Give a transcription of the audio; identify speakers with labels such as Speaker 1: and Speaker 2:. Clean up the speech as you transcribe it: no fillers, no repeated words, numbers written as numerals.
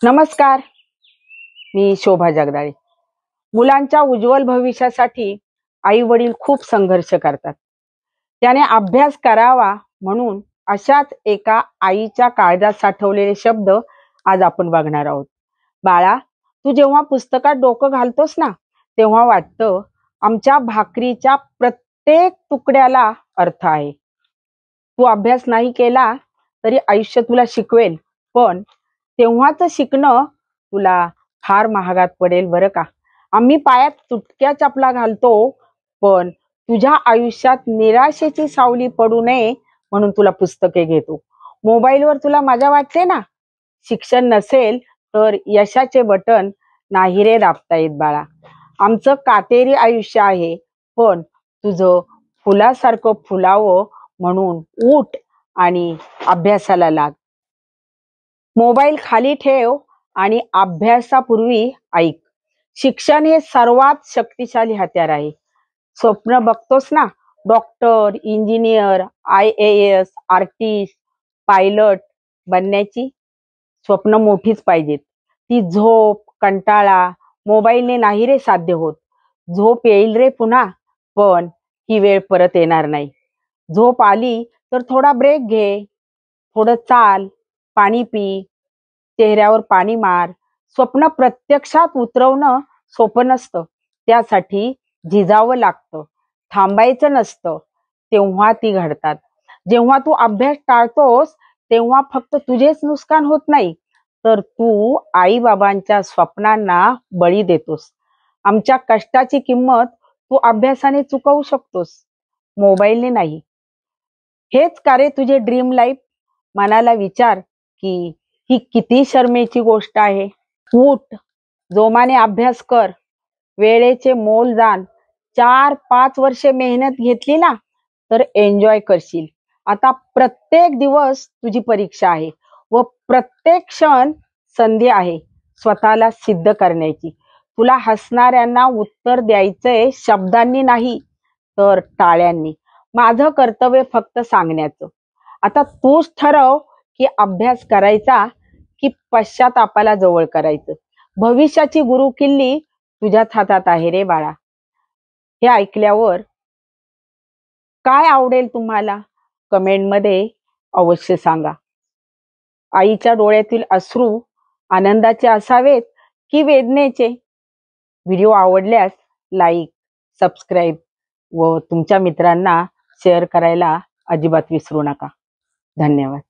Speaker 1: नमस्कार, मी शोभा जगदाळे। मुलांच्या उज्ज्वल भविष्यासाठी आई वडील खूप संघर्ष करतात। त्याने अभ्यास करावा म्हणून अशाच एका आईच्या काळजात साठवलेले शब्द आज आपण बघणार आहोत। बाळा, तू जेव्हा पुस्तकात डोकं घालतोस ना, तेव्हा वाटतं आमच्या भाकरीच्या प्रत्येक तुकड्याला अर्थ आहे। तू अभ्यास नाही केला तरी आयुष्य तुला शिकवेल, पण तेव्हाच शिकणं तुला फार महागात पडेल बरं का। आम्ही पायात तुटक्या चपला घालतो, पण तुझ्या आयुष्यात निराशेची सावली पडू नये म्हणून तुला पुस्तके घेतो। मोबाईलवर तुला मजा वाटते ना, शिक्षण नसेल तर यशाचे बटन नाही रे दाबता येत बाळा। आमचं काटेरी आयुष्य आहे, पण तुझं फुलासारखं फुलावं म्हणून उठ आणि अभ्यासाला लाग। मोबाईल खाली ठेव आणि अभ्यासापूर्वी ऐक। शिक्षण हे सर्वात शक्तिशाली हत्यार आहे। स्वप्न बघतोस ना, doctor, engineer, IAS, artist, pilot बनण्याची स्वप्न मोठीच पाहिजेत। ती झोप, कंटाळा मोबाईलने नाही रे साध्य होत। झोप येईल रे पुन्हा, पण ही वेळ परत येणार नाही। झोप आली तर थोडा ब्रेक घे, थोडं चाल, पाणी पी, चेहऱ्यावर पाणी मार। स्वप्न प्रत्यक्षात उतरवणं सोपं नसतं, त्यासाठी झिजावं लागतं, थांबायचं नसतं, तेव्हा ती घडतात। जेव्हा तू अभ्यास टाळतोस तेव्हा फक्त तुझेच नुकसान होत नाही, तर तू आई बाबांच्या स्वप्नांना बळी देतोस। आमच्या कष्टाची किंमत तू अभ्यासाने चुकवू शकतोस, मोबाईलने नाही। हेच का रे तुझे ड्रीम लाईफ? मनाला विचार की ही किती शर्मेची गोष्ट आहे। उठ, जोमाने अभ्यास कर, वेळेचे मोल जाण। 4-5 वर्षे मेहनत घेतली ना तर एन्जॉय करशील। आता प्रत्येक दिवस तुझी परीक्षा आहे व प्रत्येक क्षण संधी आहे स्वतःला सिद्ध करण्याची। तुला हसणाऱ्यांना उत्तर द्यायचंय शब्दांनी नाही तर टाळ्यांनी। माझं कर्तव्य फक्त सांगण्याचं। आता तूच ठरव की अभ्यास करायचा की पश्चातापाला जवळ करायचं। भविष्याची गुरुकिल्ली तुझ्याच हातात आहे रे बाळा। हे ऐकल्यावर काय आवडेल तुम्हाला? कमेंटमध्ये अवश्य सांगा। आईच्या डोळ्यातील अश्रू आनंदाचे असावेत की वेदनेचे? व्हिडिओ आवडल्यास लाईक, सबस्क्राईब व तुमच्या मित्रांना शेअर करायला अजिबात विसरू नका। धन्यवाद।